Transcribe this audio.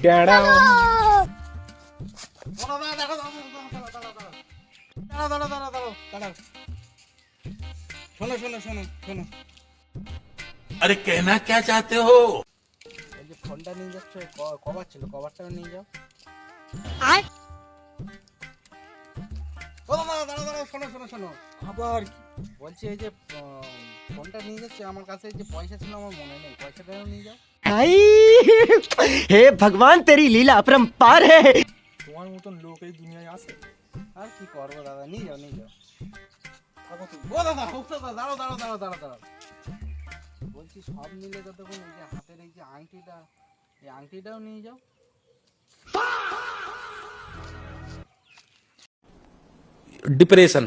টেড়া শোনো শোনো শোনো শোনো, अरे कहना क्या चाहते हो? এই যে ফোনটা নিয়ে যাচ্ছ, কভার ছিল, কভারটাও নিয়ে যাও। ও দাদা দাঁড়াও দাঁড়াও, শোনো শোনো শোনো, আবার বলছি এই যে ফোনটা নিয়ে যাচ্ছে, আমার কাছে যে পয়সা ছিল আমার মনে নেই, পয়সাটাও নিয়ে যাও। भाई हे भगवान तेरी लीला अपरंपार है। তোমার মতন লোক এই দুনিয়ায় আছে? আর কি করবো দাদা, নিয়ে যাও নিয়ে যাও। থাকো তুমি। ও দাদা হোক দাদা, দাঁড়াও দাঁড়াও দাঁড়াও দাঁড়াও দাঁড়াও, বলছি সব মিলে যতক্ষণ এই যে হাতের এই যে আংটিটা, এই আংটিটাও নিয়ে যাও। डिप्रेशन